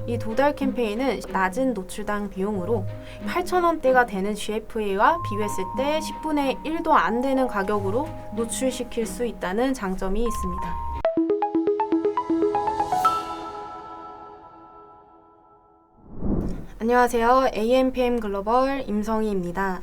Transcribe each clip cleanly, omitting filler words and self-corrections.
이 도달 캠페인은 낮은 노출당 비용으로 8,000원대가 되는 GFA와 비교했을 때 10분의 1도 안 되는 가격으로 노출시킬 수 있다는 장점이 있습니다. 안녕하세요. AMPM 글로벌 임성희입니다.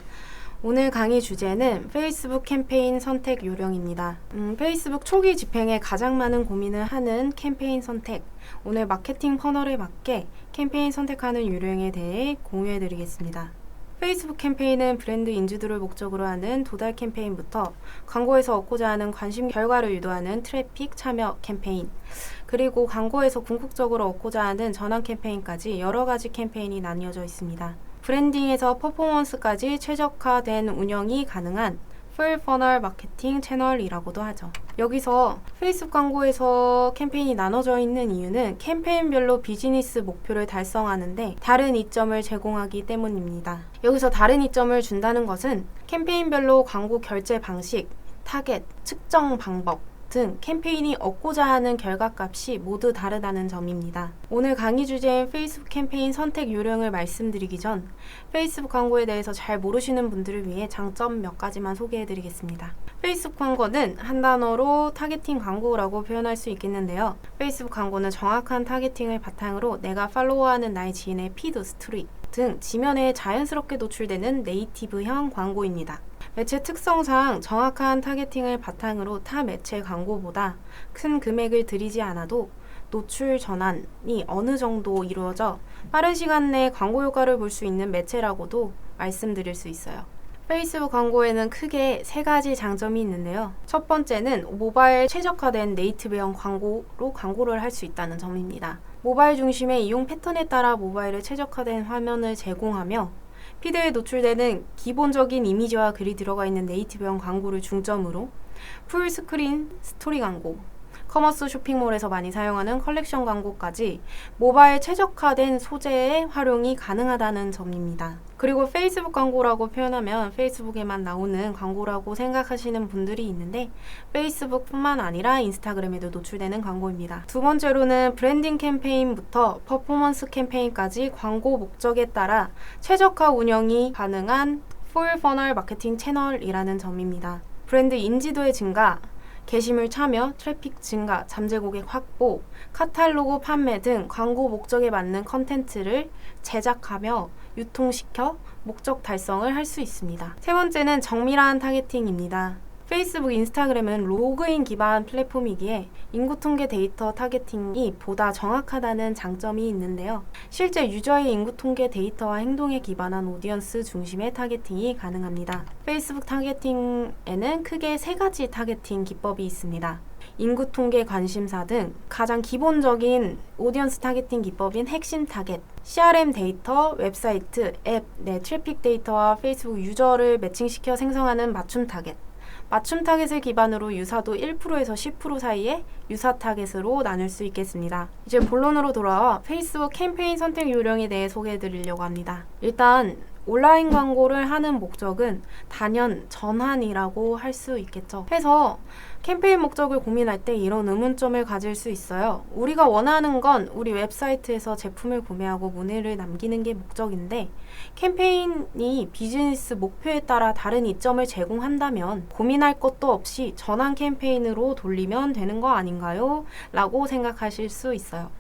오늘 강의 주제는 페이스북 캠페인 선택 요령입니다. 페이스북 초기 집행에 가장 많은 고민을 하는 캠페인 선택. 오늘 마케팅 퍼널에 맞게 캠페인 선택하는 요령에 대해 공유해드리겠습니다. 페이스북 캠페인은 브랜드 인지도를 목적으로 하는 도달 캠페인부터 광고에서 얻고자 하는 관심 결과를 유도하는 트래픽 참여 캠페인, 그리고 광고에서 궁극적으로 얻고자 하는 전환 캠페인까지 여러 가지 캠페인이 나뉘어져 있습니다. 브랜딩에서 퍼포먼스까지 최적화된 운영이 가능한 풀 퍼널 마케팅 채널이라고도 하죠. 여기서 페이스북 광고에서 캠페인이 나눠져 있는 이유는 캠페인별로 비즈니스 목표를 달성하는데 다른 이점을 제공하기 때문입니다. 여기서 다른 이점을 준다는 것은 캠페인별로 광고 결제 방식, 타겟, 측정 방법 등 캠페인이 얻고자 하는 결과값이 모두 다르다는 점입니다. 오늘 강의 주제인 페이스북 캠페인 선택 요령을 말씀드리기 전 페이스북 광고에 대해서 잘 모르시는 분들을 위해 장점 몇 가지만 소개해드리겠습니다. 페이스북 광고는 한 단어로 타겟팅 광고라고 표현할 수 있겠는데요. 페이스북 광고는 정확한 타겟팅을 바탕으로 내가 팔로우하는 나의 지인의 피드, 스토리 등 지면에 자연스럽게 노출되는 네이티브형 광고입니다. 매체 특성상 정확한 타겟팅을 바탕으로 타 매체 광고보다 큰 금액을 들이지 않아도 노출 전환이 어느 정도 이루어져 빠른 시간 내에 광고 효과를 볼 수 있는 매체라고도 말씀드릴 수 있어요. 페이스북 광고에는 크게 세 가지 장점이 있는데요. 첫 번째는 모바일 최적화된 네이티브형 광고로 광고를 할 수 있다는 점입니다. 모바일 중심의 이용 패턴에 따라 모바일에 최적화된 화면을 제공하며 피드에 노출되는 기본적인 이미지와 글이 들어가 있는 네이티브형 광고를 중점으로 풀스크린 스토리 광고, 커머스 쇼핑몰에서 많이 사용하는 컬렉션 광고까지 모바일 최적화된 소재의 활용이 가능하다는 점입니다. 그리고 페이스북 광고라고 표현하면 페이스북에만 나오는 광고라고 생각하시는 분들이 있는데 페이스북뿐만 아니라 인스타그램에도 노출되는 광고입니다. 두 번째로는 브랜딩 캠페인부터 퍼포먼스 캠페인까지 광고 목적에 따라 최적화 운영이 가능한 풀 퍼널 마케팅 채널이라는 점입니다. 브랜드 인지도의 증가, 게시물 참여, 트래픽 증가, 잠재 고객 확보, 카탈로그 판매 등 광고 목적에 맞는 컨텐츠를 제작하며 유통시켜 목적 달성을 할 수 있습니다. 세 번째는 정밀한 타겟팅입니다. 페이스북, 인스타그램은 로그인 기반 플랫폼이기에 인구 통계 데이터 타겟팅이 보다 정확하다는 장점이 있는데요. 실제 유저의 인구 통계 데이터와 행동에 기반한 오디언스 중심의 타겟팅이 가능합니다. 페이스북 타겟팅에는 크게 세 가지 타겟팅 기법이 있습니다. 인구 통계 관심사 등 가장 기본적인 오디언스 타겟팅 기법인 핵심 타겟, CRM 데이터, 웹사이트, 앱 내 트래픽 데이터와 페이스북 유저를 매칭시켜 생성하는 맞춤 타겟, 맞춤 타겟을 기반으로 유사도 1%에서 10% 사이의 유사 타겟으로 나눌 수 있겠습니다. 이제 본론으로 돌아와 페이스북 캠페인 선택 요령에 대해 소개해드리려고 합니다. 일단 온라인 광고를 하는 목적은 단연 전환이라고 할 수 있겠죠. 해서 캠페인 목적을 고민할 때 이런 의문점을 가질 수 있어요. 우리가 원하는 건 우리 웹사이트에서 제품을 구매하고 문의를 남기는 게 목적인데 캠페인이 비즈니스 목표에 따라 다른 이점을 제공한다면 고민할 것도 없이 전환 캠페인으로 돌리면 되는 거 아닌가요? 라고 생각하실 수 있어요.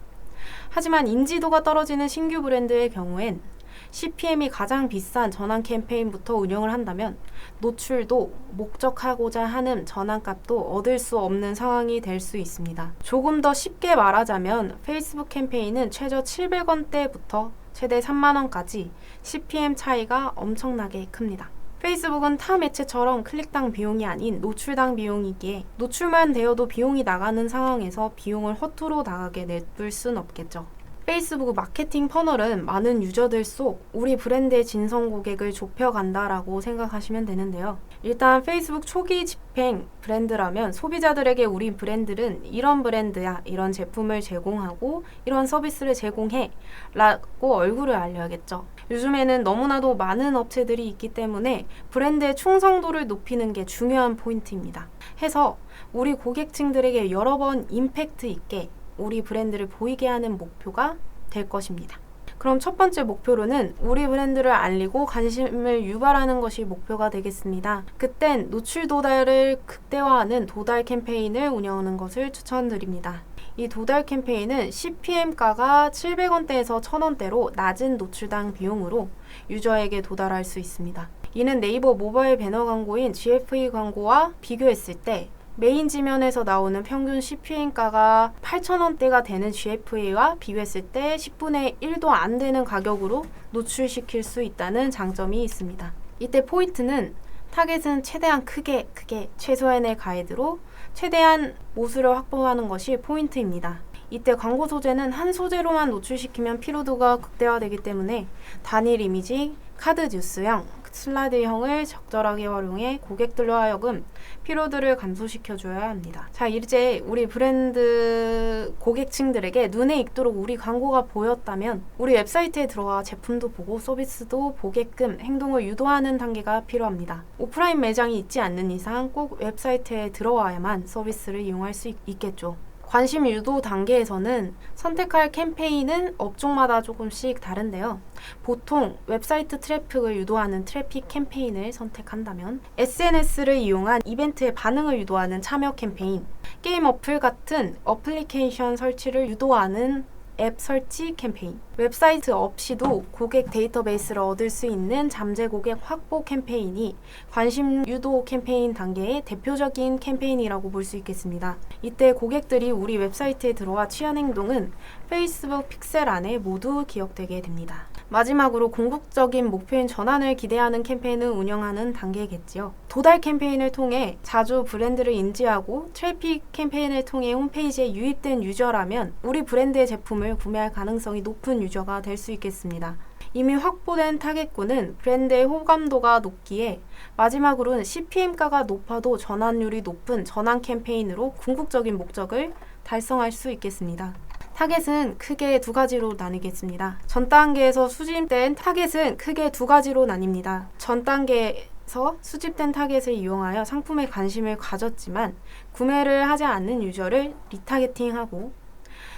하지만 인지도가 떨어지는 신규 브랜드의 경우엔 CPM이 가장 비싼 전환 캠페인부터 운영을 한다면 노출도 목적하고자 하는 전환값도 얻을 수 없는 상황이 될 수 있습니다. 조금 더 쉽게 말하자면 페이스북 캠페인은 최저 700원대부터 최대 3만원까지 CPM 차이가 엄청나게 큽니다. 페이스북은 타 매체처럼 클릭당 비용이 아닌 노출당 비용이기에 노출만 되어도 비용이 나가는 상황에서 비용을 허투루 나가게 내둘 순 없겠죠. 페이스북 마케팅 퍼널은 많은 유저들 속 우리 브랜드의 진성 고객을 좁혀간다라고 생각하시면 되는데요. 일단 페이스북 초기 집행 브랜드라면 소비자들에게 우리 브랜드는 이런 브랜드야, 이런 제품을 제공하고 이런 서비스를 제공해 라고 얼굴을 알려야겠죠. 요즘에는 너무나도 많은 업체들이 있기 때문에 브랜드의 충성도를 높이는 게 중요한 포인트입니다. 해서 우리 고객층들에게 여러 번 임팩트 있게 우리 브랜드를 보이게 하는 목표가 될 것입니다. 그럼 첫 번째 목표로는 우리 브랜드를 알리고 관심을 유발하는 것이 목표가 되겠습니다. 그땐 노출 도달을 극대화하는 도달 캠페인을 운영하는 것을 추천드립니다. 이 도달 캠페인은 CPM가가 700원대에서 1000원대로 낮은 노출당 비용으로 유저에게 도달할 수 있습니다. 이는 네이버 모바일 배너 광고인 GFE 광고와 비교했을 때 메인 지면에서 나오는 평균 CPM가가 8,000원대가 되는 GFA와 비교했을 때 10분의 1도 안 되는 가격으로 노출시킬 수 있다는 장점이 있습니다. 이때 포인트는 타겟은 최대한 크게 최소한의 가이드로 최대한 모수를 확보하는 것이 포인트입니다. 이때 광고 소재는 한 소재로만 노출시키면 피로도가 극대화되기 때문에 단일 이미지, 카드 뉴스형, 슬라이드형을 적절하게 활용해 고객들로 하여금 피로도를 감소시켜줘야 합니다. 자, 이제 우리 브랜드 고객층들에게 눈에 익도록 우리 광고가 보였다면 우리 웹사이트에 들어와 제품도 보고 서비스도 보게끔 행동을 유도하는 단계가 필요합니다. 오프라인 매장이 있지 않는 이상 꼭 웹사이트에 들어와야만 서비스를 이용할 수 있겠죠. 관심 유도 단계에서는 선택할 캠페인은 업종마다 조금씩 다른데요. 보통 웹사이트 트래픽을 유도하는 트래픽 캠페인을 선택한다면 SNS를 이용한 이벤트의 반응을 유도하는 참여 캠페인, 게임 어플 같은 어플리케이션 설치를 유도하는 앱 설치 캠페인, 웹사이트 없이도 고객 데이터베이스를 얻을 수 있는 잠재 고객 확보 캠페인이 관심 유도 캠페인 단계의 대표적인 캠페인이라고 볼 수 있겠습니다. 이때 고객들이 우리 웹사이트에 들어와 취한 행동은 페이스북 픽셀 안에 모두 기억되게 됩니다. 마지막으로 궁극적인 목표인 전환을 기대하는 캠페인을 운영하는 단계겠지요. 도달 캠페인을 통해 자주 브랜드를 인지하고 트래픽 캠페인을 통해 홈페이지에 유입된 유저라면 우리 브랜드의 제품을 구매할 가능성이 높은 유저가 될 수 있겠습니다. 이미 확보된 타겟군은 브랜드의 호감도가 높기에 마지막으로는 CPM가가 높아도 전환율이 높은 전환 캠페인으로 궁극적인 목적을 달성할 수 있겠습니다. 타겟은 크게 두 가지로 나뉘겠습니다. 전 단계에서 수집된 타겟은 크게 두 가지로 나뉩니다. 전 단계에서 수집된 타겟을 이용하여 상품에 관심을 가졌지만 구매를 하지 않는 유저를 리타겟팅하고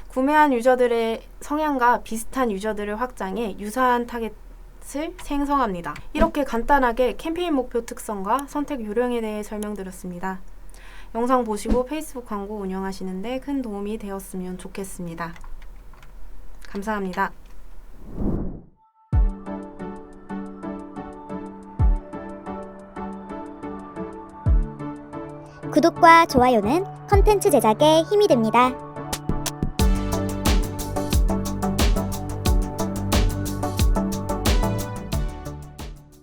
구매한 유저들의 성향과 비슷한 유저들을 확장해 유사한 타겟을 생성합니다. 이렇게 간단하게 캠페인 목표 특성과 선택 요령에 대해 설명드렸습니다. 영상 보시고 페이스북 광고 운영하시는데 큰 도움이 되었으면 좋겠습니다. 감사합니다. 구독과 좋아요는 컨텐츠 제작에 힘이 됩니다.